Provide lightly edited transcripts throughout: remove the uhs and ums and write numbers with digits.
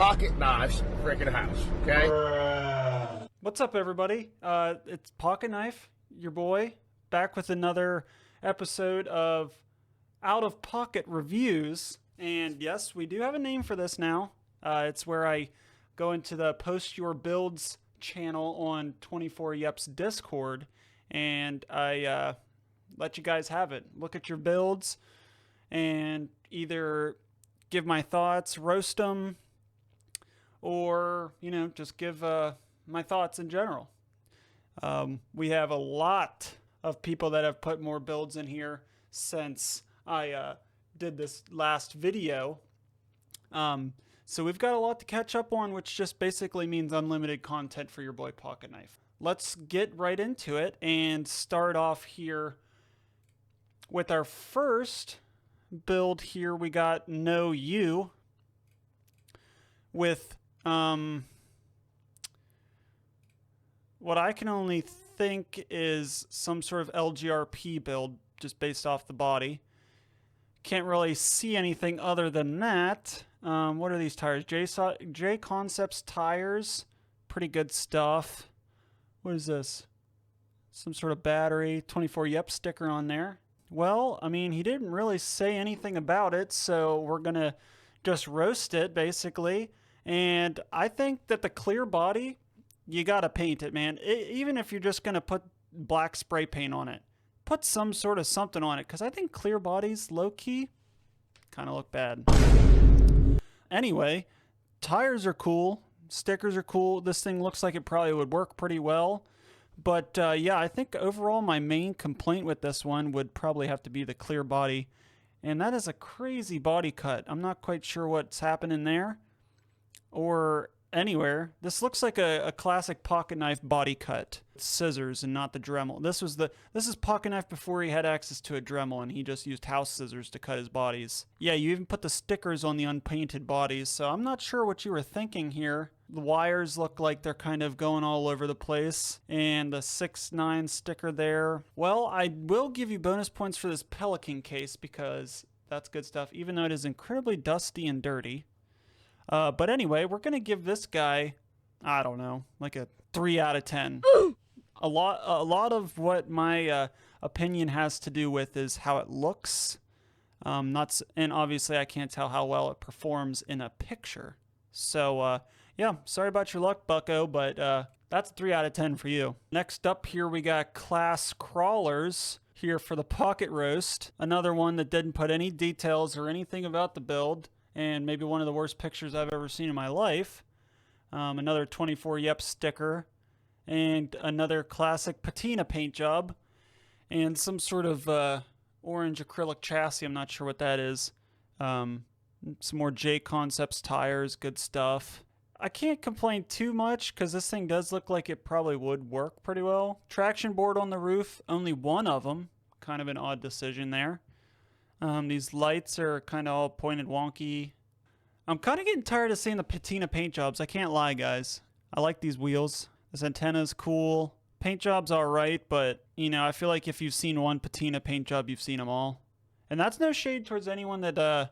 Pocket Knives freaking house, okay? What's up, everybody? It's Pocket Knife, your boy, back with another episode of Out of Pocket Reviews. And yes, we do have a name for this now. It's where I go into the Post Your Builds channel on 24’s Discord, and I let you guys have it. Look at your builds and either give my thoughts, roast them, or, you know, just give my thoughts in general. We have a lot of people that have put more builds in here since I did this last video. So we've got a lot to catch up on, which just basically means unlimited content for your boy Pocket Knife. Let's get right into it and start off here with our first build here. We got No You with what I can only think is some sort of LGRP build just based off the body. Can't really see anything other than that. What are these tires? J Concepts tires. Pretty good stuff. What is this? Some sort of battery. 24 sticker on there. Well, I mean, he didn't really say anything about it, so we're going to just roast it, basically. And I think that the clear body, you got to paint it, man. Even if you're just going to put black spray paint on it. Put some sort of something on it, because I think clear bodies, low-key, kind of look bad. Anyway, tires are cool. Stickers are cool. This thing looks like it probably would work pretty well. But, yeah, I think overall my main complaint with this one would probably have to be the clear body. And that is a crazy body cut. I'm not quite sure what's happening there or anywhere. This looks like a classic Pocket Knife body cut. Scissors and not the Dremel. This is Pocket Knife before he had access to a Dremel, and he just used house scissors to cut his bodies. Yeah, you even put the stickers on the unpainted bodies, so I'm not sure what you were thinking here. The wires look like they're kind of going all over the place, and the 6.9 sticker there. Well, I will give you bonus points for this Pelican case because that's good stuff, even though it is incredibly dusty and dirty. But anyway, we're going to give this guy, I don't know, like a 3 out of 10. A lot of what my opinion has to do with is how it looks. And obviously I can't tell how well it performs in a picture. So, yeah, sorry about your luck, bucko, but that's a 3 out of 10 for you. Next up here, we got Class Crawlers here for the Pocket Roast. Another one that didn't put any details or anything about the build. And maybe one of the worst pictures I've ever seen in my life. Another 24 sticker. And another classic patina paint job. And some sort of orange acrylic chassis. I'm not sure what that is. Some more J Concepts tires. Good stuff. I can't complain too much because this thing does look like it probably would work pretty well. Traction board on the roof. Only one of them. Kind of an odd decision there. These lights are kind of all pointed wonky. I'm kind of getting tired of seeing the patina paint jobs. I can't lie, guys. I like these wheels. This antenna's cool. Paint job's alright, but, you know, I feel like if you've seen one patina paint job, you've seen them all. And that's no shade towards anyone that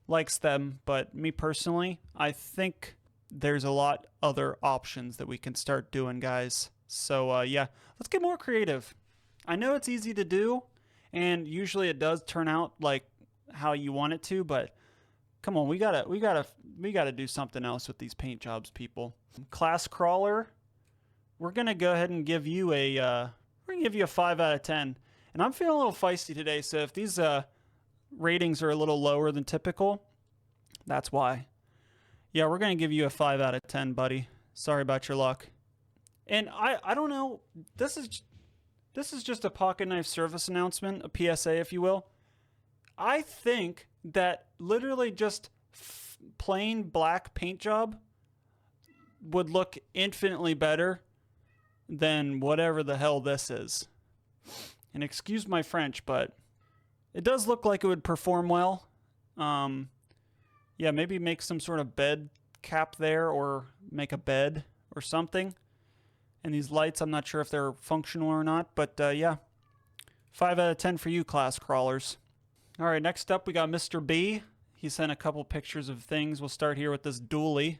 likes them, but me personally, I think there's a lot other options that we can start doing, guys. So, yeah, let's get more creative. I know it's easy to do. And usually it does turn out like how you want it to, but come on, we gotta do something else with these paint jobs, people. Class Crawler, we're gonna go ahead and give you a 5 out of 10. And I'm feeling a little feisty today, so if these ratings are a little lower than typical, that's why. Yeah, we're gonna give you a 5 out of 10, buddy. Sorry about your luck. And I don't know. This is just a Pocket Knife service announcement, a PSA, if you will. I think that literally just plain black paint job would look infinitely better than whatever the hell this is. And excuse my French, but it does look like it would perform well. Yeah, maybe make some sort of bed cap there or make a bed or something. And these lights, I'm not sure if they're functional or not, but yeah. 5 out of 10 for you, Class Crawlers. All right, next up we got Mr. B. He sent a couple pictures of things. We'll start here with this dually.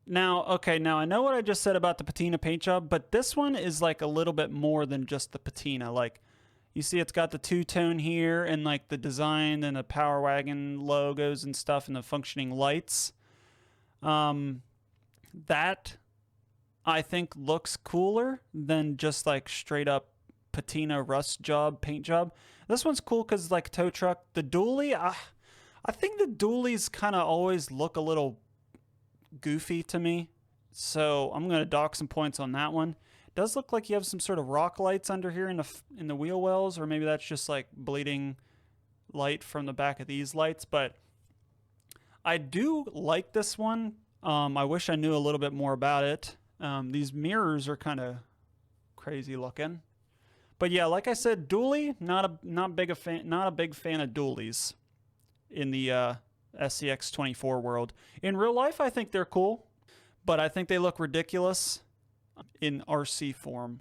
Now, okay, now I know what I just said about the patina paint job, but this one is like a little bit more than just the patina. Like, you see it's got the two-tone here and like the design and the Power Wagon logos and stuff and the functioning lights. That I think looks cooler than just like straight up patina rust job, paint job. This one's cool because like tow truck. The dually, I think the dualies kind of always look a little goofy to me, so I'm going to dock some points on that one. It does look like you have some sort of rock lights under here in the wheel wells, or maybe that's just like bleeding light from the back of these lights, but I do like this one. I wish I knew a little bit more about it. These mirrors are kind of crazy looking, but yeah, like I said, dually, not a big fan of dualies in the SCX24 world. In real life, I think they're cool, but I think they look ridiculous in RC form.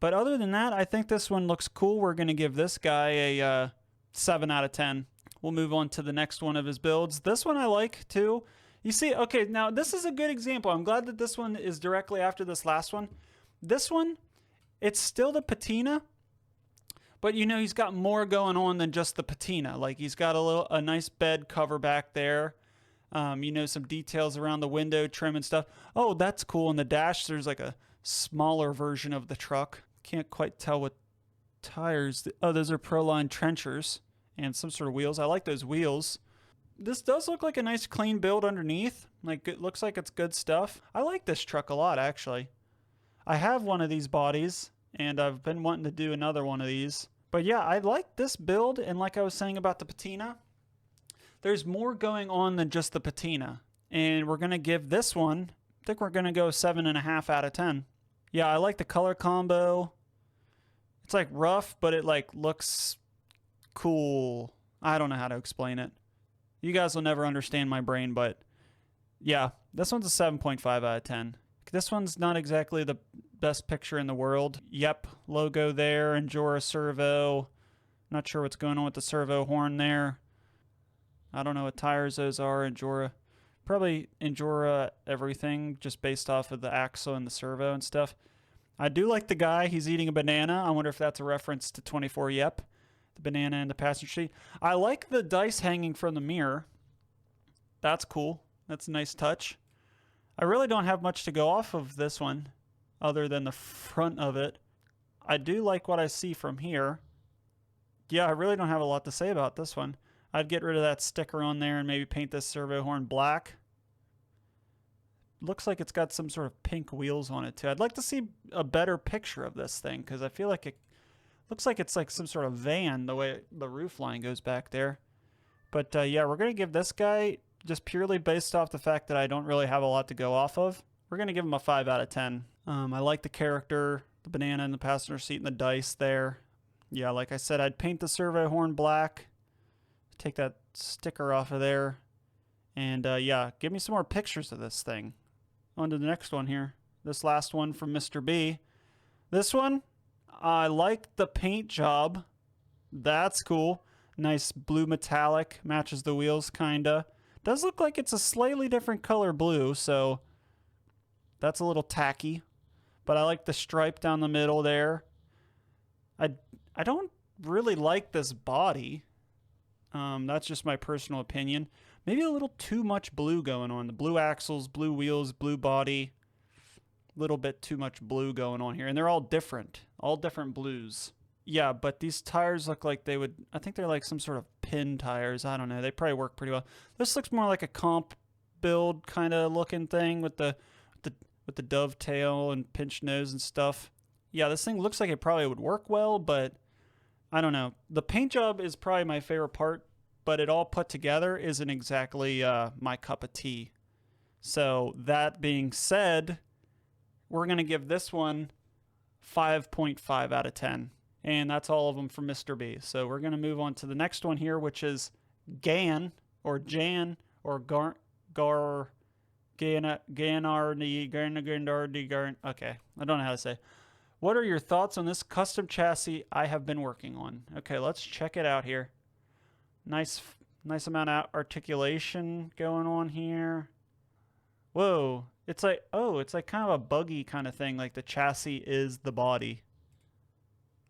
But other than that, I think this one looks cool. We're going to give this guy a 7 out of 10. We'll move on to the next one of his builds. This one I like too. You see, okay, now this is a good example. I'm glad that this one is directly after this last one. This one, it's still the patina, but you know, he's got more going on than just the patina. Like, he's got a nice bed cover back there. You know, some details around the window trim and stuff. Oh, that's cool. In the dash, there's like a smaller version of the truck. Can't quite tell what tires. Oh, those are Proline trenchers and some sort of wheels. I like those wheels. This does look like a nice clean build underneath. Like, it looks like it's good stuff. I like this truck a lot, actually. I have one of these bodies, and I've been wanting to do another one of these. But yeah, I like this build, and like I was saying about the patina, there's more going on than just the patina. And we're going to give this one, I think we're going to go 7.5 out of 10. Yeah, I like the color combo. It's like rough, but it like looks cool. I don't know how to explain it. You guys will never understand my brain, but yeah, this one's a 7.5 out of 10. This one's not exactly the best picture in the world. Yep, logo there, Endura servo. Not sure what's going on with the servo horn there. I don't know what tires those are. Endura, probably Endura everything, just based off of the axle and the servo and stuff. I do like the guy. He's eating a banana. I wonder if that's a reference to 24 Yep. The banana in the passenger seat. I like the dice hanging from the mirror. That's cool. That's a nice touch. I really don't have much to go off of this one other than the front of it. I do like what I see from here. Yeah, I really don't have a lot to say about this one. I'd get rid of that sticker on there and maybe paint this servo horn black. Looks like it's got some sort of pink wheels on it too. I'd like to see a better picture of this thing because I feel like it looks like it's like some sort of van the way the roof line goes back there. But yeah, we're going to give this guy, just purely based off the fact that I don't really have a lot to go off of, we're going to give him a 5 out of 10. I like the character, the banana in the passenger seat and the dice there. Yeah, like I said, I'd paint the servo horn black. Take that sticker off of there. And yeah, give me some more pictures of this thing. On to the next one here. This last one from Mr. B. This one, I like the paint job. That's cool. Nice blue metallic. Matches the wheels, kinda. Does look like it's a slightly different color blue, so that's a little tacky. But I like the stripe down the middle there. I don't really like this body. That's just my personal opinion. Maybe a little too much blue going on. The blue axles, blue wheels, blue body. A little bit too much blue going on here. And they're all different blues. Yeah, but these tires look like they would, I think they're like some sort of pin tires. I don't know. They probably work pretty well. This looks more like a comp build kind of looking thing with the dovetail and pinched nose and stuff. Yeah, this thing looks like it probably would work well, but I don't know. The paint job is probably my favorite part, but it all put together isn't exactly my cup of tea. So that being said, we're going to give this one 5.5 out of 10. And that's all of them from Mr. B. So we're going to move on to the next one here, which is Gan, or Jan, or Ganardi. Okay, I don't know how to say. What are your thoughts on this custom chassis I have been working on? Okay, let's check it out here. Nice Nice amount of articulation going on here. Whoa. It's like, oh, it's like kind of a buggy kind of thing. Like the chassis is the body.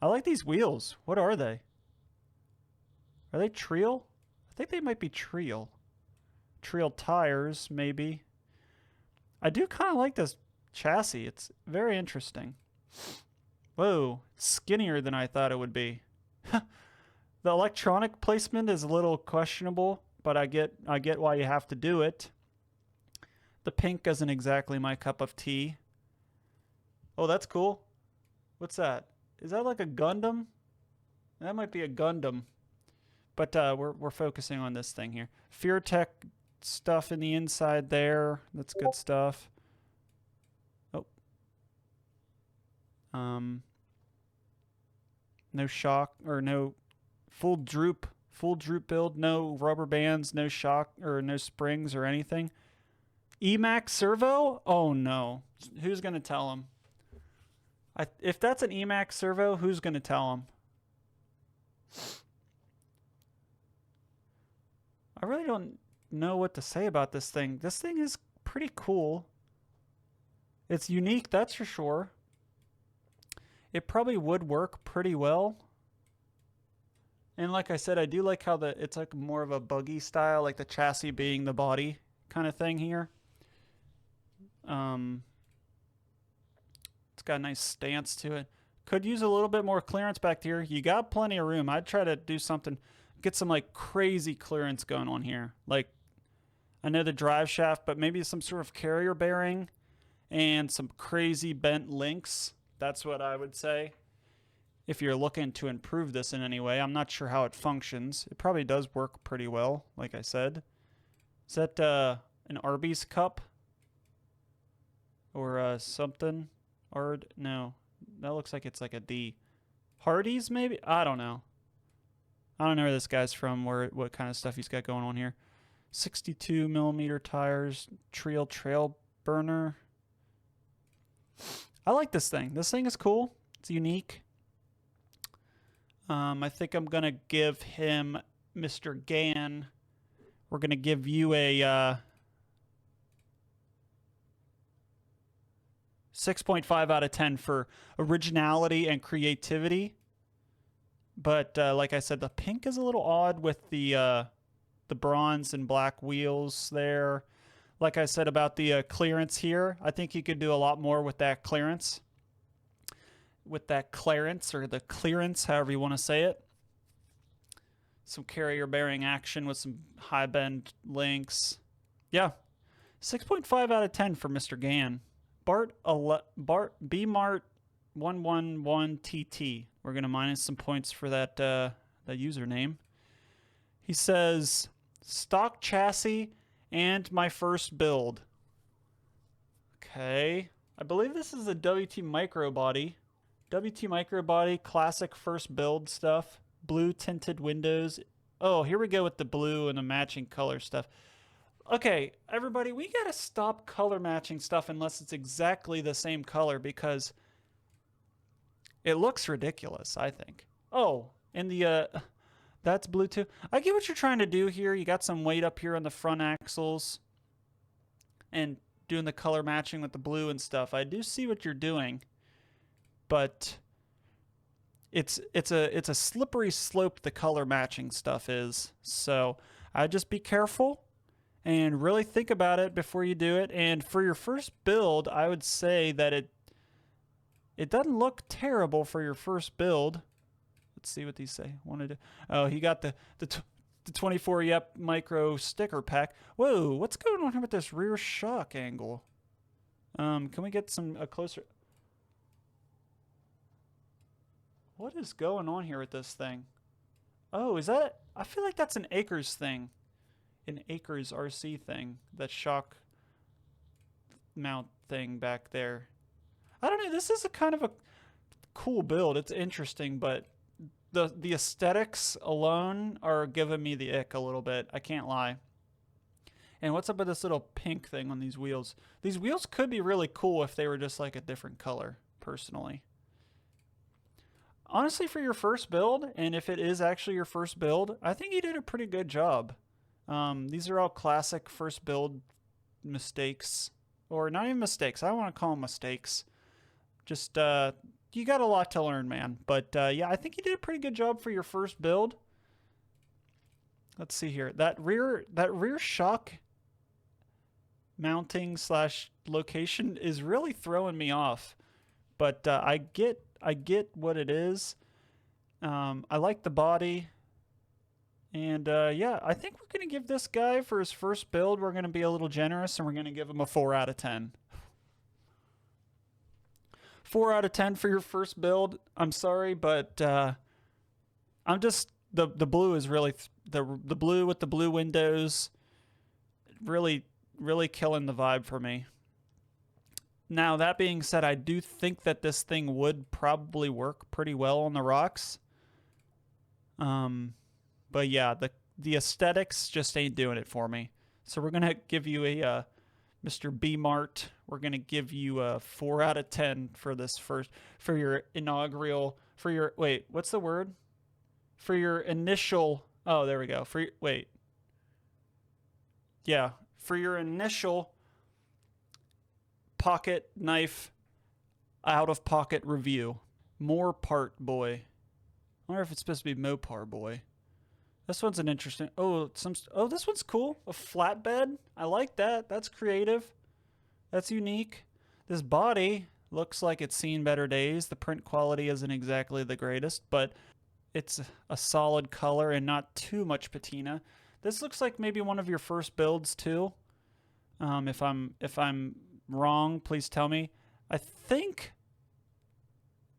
I like these wheels. What are they? Are they Trial? I think they might be Trial. Trial tires, maybe. I do kind of like this chassis. It's very interesting. Whoa, it's skinnier than I thought it would be. The electronic placement is a little questionable, but I get why you have to do it. The pink isn't exactly my cup of tea. Oh, that's cool. What's that? Is that like a Gundam? That might be a Gundam. But we're focusing on this thing here. Fear Tech stuff in the inside there. That's good stuff. Oh. No shock or no full droop build, no rubber bands, no shock or no springs or anything. Emax servo? Oh no. Who's going to tell him? If that's an Emax servo, who's going to tell him? I really don't know what to say about this thing. This thing is pretty cool. It's unique, that's for sure. It probably would work pretty well. And like I said, I do like how it's like more of a buggy style, like the chassis being the body kind of thing here. It's got a nice stance to it. Could use a little bit more clearance back here. You got plenty of room. I'd try to do something, get some like crazy clearance going on here. Like, I know the drive shaft, but maybe some sort of carrier bearing and some crazy bent links. That's what I would say. If you're looking to improve this in any way, I'm not sure how it functions. It probably does work pretty well, like I said. Is that an Arby's cup? Or something? No. That looks like it's like a D. Hardee's, maybe? I don't know. I don't know where this guy's from, what kind of stuff he's got going on here. 62 millimeter tires, trail burner. I like this thing. This thing is cool. It's unique. I think I'm going to give him, Mr. Gann, we're going to give you a 6.5 out of 10 for originality and creativity. But like I said, the pink is a little odd with the bronze and black wheels there. Like I said about the clearance here, I think you could do a lot more with that clearance. With that clearance, or the clearance, however you want to say it. Some carrier bearing action with some high bend links. Yeah, 6.5 out of 10 for Mr. Gann. BMart 111TT. We're going to minus some points for that username. He says, stock chassis and my first build. Okay. I believe this is a WT micro body. WT micro body, classic first build stuff. Blue tinted windows. Oh, here we go with the blue and the matching color stuff. Okay, everybody, we gotta stop color matching stuff unless it's exactly the same color, because it looks ridiculous, I think. Oh, and that's blue too. I get what you're trying to do here. You got some weight up here on the front axles and doing the color matching with the blue and stuff. I do see what you're doing, but it's a slippery slope, the color matching stuff is. So I'd just be careful and really think about it before you do it. And for your first build, I would say that it doesn't look terrible for your first build. Let's see what these say. Oh, he got the 24 Yep micro sticker pack. Whoa, what's going on here with this rear shock angle? Can we get a closer? What is going on here with this thing? Oh, is that? I feel like that's an Acres thing. An Acres RC thing. That shock mount thing back there. I don't know. This is a kind of a cool build. It's interesting, but the aesthetics alone are giving me the ick a little bit. I can't lie. And what's up with this little pink thing on these wheels? These wheels could be really cool if they were just like a different color, personally. Honestly, for your first build, and if it is actually your first build, I think you did a pretty good job. These are all classic first build mistakes. Or not even mistakes. I don't want to call them mistakes. Just, you got a lot to learn, man. But, yeah, I think you did a pretty good job for your first build. Let's see here. That rear shock mounting / location is really throwing me off. But I get what it is. I like the body. And yeah, I think we're going to give this guy, for his first build, we're going to be a little generous, and we're going to give him a 4 out of 10. 4 out of 10 for your first build. I'm sorry, but I'm just, the blue is really, the blue with the blue windows, really killing the vibe for me. Now, that being said, I do think that this thing would probably work pretty well on the rocks. But yeah, the aesthetics just ain't doing it for me. So we're going to give you a Mr. B Mart. We're going to give you a 4 out of 10 for this for your inaugural, wait, what's the word? For your initial, oh, there we go. Yeah, for your initial pocket knife out-of-pocket review. More part boy. I wonder if it's supposed to be Mopar boy. This one's an interesting... Oh, this one's cool. A flatbed. I like that. That's creative. That's unique. This body looks like it's seen better days. The print quality isn't exactly the greatest, but it's a solid color and not too much patina. This looks like maybe one of your first builds too. If I'm wrong, please tell me. I think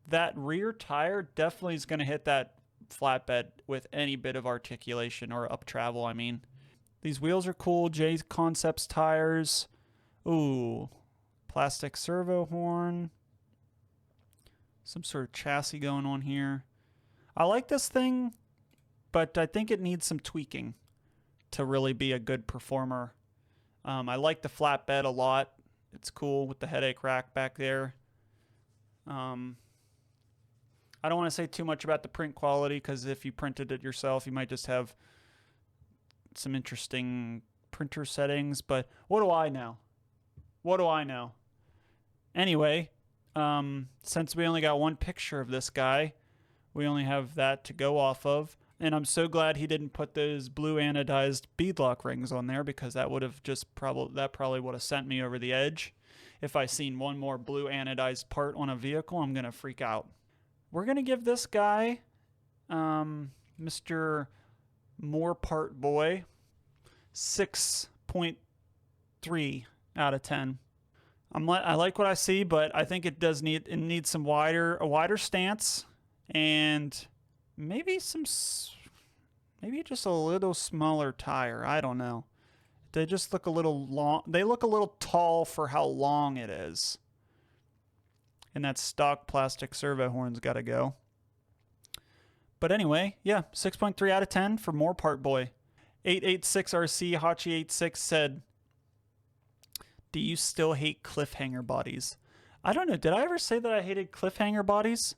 that rear tire definitely is going to hit that flatbed with any bit of articulation, or up travel, I mean. These wheels are cool. J Concepts tires. Ooh, plastic servo horn. Some sort of chassis going on here. I like this thing, but I think it needs some tweaking to really be a good performer. I like the flatbed a lot. It's cool with the headache rack back there. I don't want to say too much about the print quality, because if you printed it yourself, you might just have some interesting printer settings. But what do I know? What do I know? Anyway, since we only got one picture of this guy, we only have that to go off of. And I'm so glad he didn't put those blue anodized beadlock rings on there, because that would have just probably would have sent me over the edge. If I seen one more blue anodized part on a vehicle, I'm going to freak out. We're going to give this guy, Mr. More Part Boy, 6.3 out of 10. I like what I see, but I think it needs some a wider stance, and maybe just a little smaller tire. I don't know. They just look a little long. They look a little tall for how long it is. And that stock plastic servo horn's got to go. But anyway, yeah, 6.3 out of 10 for More Part Boy. 886RC Hachi86 said, "Do you still hate cliffhanger bodies?" I don't know. Did I ever say that I hated cliffhanger bodies?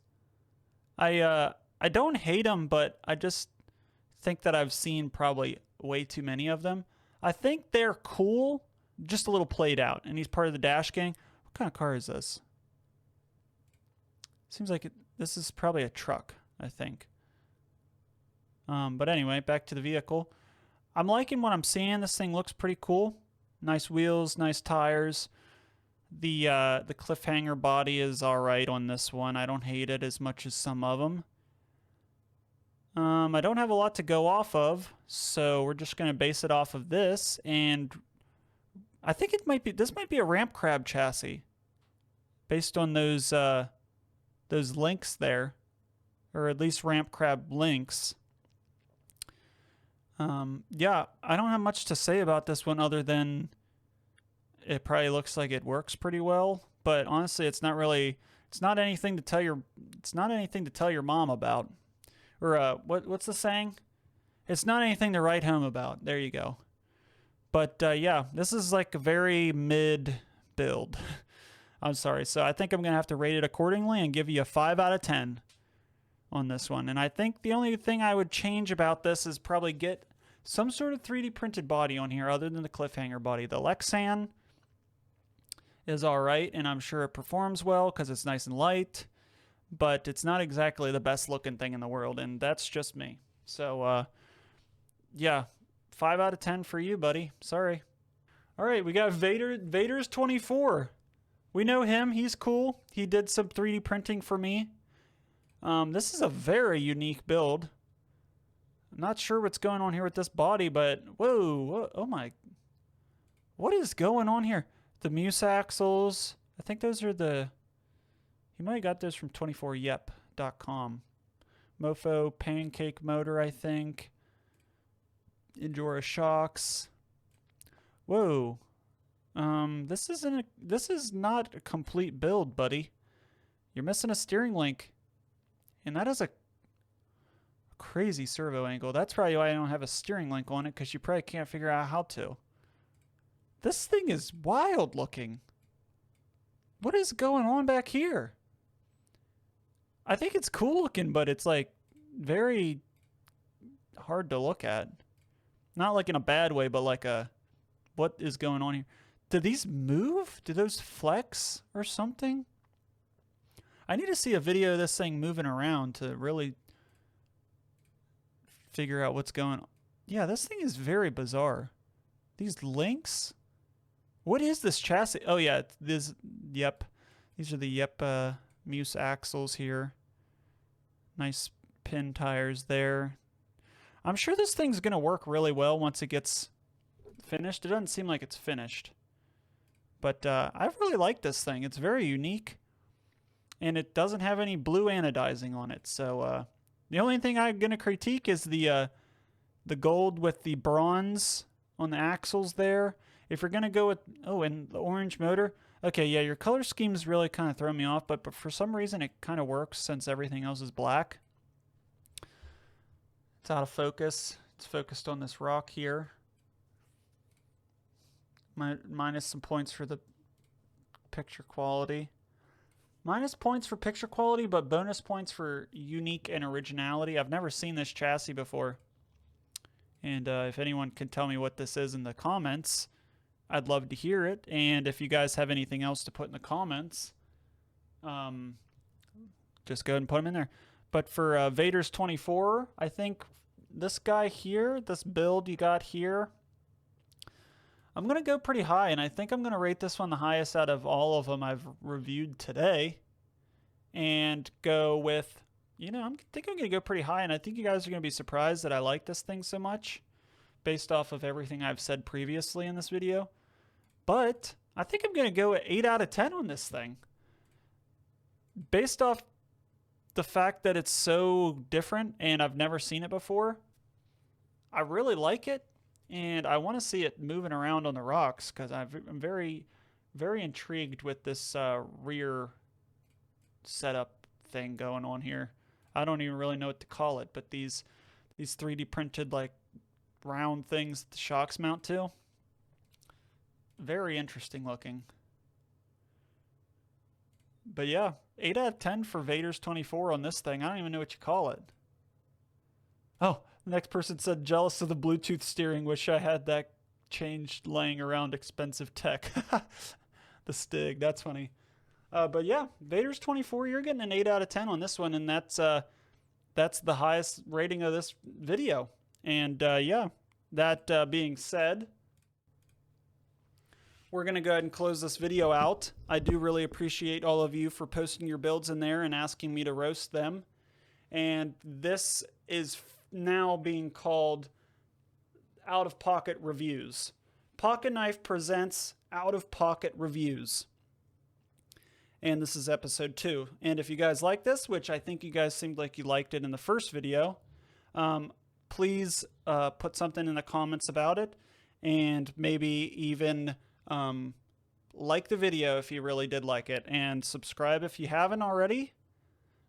I don't hate them, but I just think that I've seen probably way too many of them. I think they're cool, just a little played out. And he's part of the Dash Gang. What kind of car is this? Seems like this is probably a truck, I think. But anyway, back to the vehicle. I'm liking what I'm seeing. This thing looks pretty cool. Nice wheels, nice tires. The cliffhanger body is all right on this one. I don't hate it as much as some of them. I don't have a lot to go off of, so we're just going to base it off of this. And I think this might be a ramp crab chassis, based on those links there, or at least ramp crab links. Yeah, I don't have much to say about this one other than it probably looks like it works pretty well. But honestly, it's not anything to tell your mom about. Or what's the saying? It's not anything to write home about. There you go. But yeah, this is like a very mid build. I'm sorry. So I think I'm going to have to rate it accordingly and give you a 5 out of 10 on this one. And I think the only thing I would change about this is probably get some sort of 3D printed body on here other than the Cliffhanger body. The Lexan is alright, and I'm sure it performs well because it's nice and light, but it's not exactly the best looking thing in the world, and that's just me. So, yeah, 5 out of 10 for you, buddy. Sorry. Alright, we got Vader. Vader's 24. We know him. He's cool. He did some 3D printing for me. This is a very unique build. I'm not sure what's going on here with this body, but whoa, oh my, what is going on here? The Muse axles, I think those are the, you might have got those from 24yep.com. Mofo pancake motor, I think. Injora shocks. Whoa. This is not a complete build, buddy. You're missing a steering link. And that is a crazy servo angle. That's probably why I don't have a steering link on it, because you probably can't figure out how to. This thing is wild looking. What is going on back here? I think it's cool looking, but it's like very hard to look at. Not like in a bad way, but like a, what is going on here? Do these move? Do those flex or something? I need to see a video of this thing moving around to really figure out what's going on. Yeah, this thing is very bizarre. These links? What is this chassis? Oh yeah, this, yep. These are the Yep Muse axles here. Nice pin tires there. I'm sure this thing's gonna work really well once it gets finished. It doesn't seem like it's finished. But I really like this thing. It's very unique. And it doesn't have any blue anodizing on it. So the only thing I'm going to critique is the gold with the bronze on the axles there. If you're going to go with, oh, and the orange motor. Okay, yeah, your color schemes really kind of throw me off, but for some reason it kind of works since everything else is black. It's out of focus. It's focused on this rock here. Minus some points for the picture quality. Minus points for picture quality, but bonus points for unique and originality. I've never seen this chassis before. And if anyone can tell me what this is in the comments, I'd love to hear it. And if you guys have anything else to put in the comments, just go ahead and put them in there. But for Vader's 24, I think this guy here, this build you got here, I'm going to go pretty high, and I think I'm going to rate this one the highest out of all of them I've reviewed today. And go with, you know, I think I'm going to go pretty high, and I think you guys are going to be surprised that I like this thing so much based off of everything I've said previously in this video. But I think I'm going to go at 8 out of 10 on this thing. Based off the fact that it's so different and I've never seen it before, I really like it. And I want to see it moving around on the rocks because I'm very, very intrigued with this rear setup thing going on here. I don't even really know what to call it, but these 3D printed like round things that the shocks mount to, very interesting looking. But yeah, 8 out of 10 for Vader's 24 on this thing. I don't even know what you call it. Oh, the next person said, jealous of the Bluetooth steering. Wish I had that changed laying around expensive tech. The Stig. That's funny. But yeah, Vader's 24, you're getting an 8 out of 10 on this one. And that's the highest rating of this video. And yeah, that being said, we're going to go ahead and close this video out. I do really appreciate all of you for posting your builds in there and asking me to roast them. And this is now being called Out of Pocket Reviews. POKTNIFE presents Out of Pocket Reviews. And this is episode 2. And if you guys like this, which I think you guys seemed like you liked it in the first video, please put something in the comments about it. And maybe even like the video if you really did like it. And subscribe if you haven't already.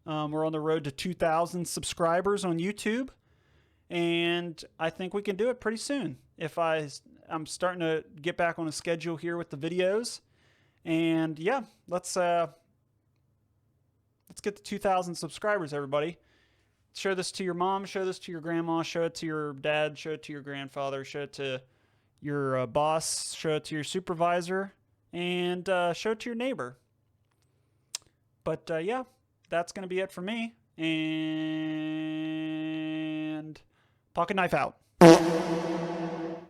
We're on the road to 2,000 subscribers on YouTube. And I think we can do it pretty soon. I'm starting to get back on a schedule here with the videos. And yeah, let's get to 2,000 subscribers, everybody. Show this to your mom, show this to your grandma, show it to your dad, show it to your grandfather, show it to your boss, show it to your supervisor, and show it to your neighbor. But yeah, that's going to be it for me. And Pocket Knife out.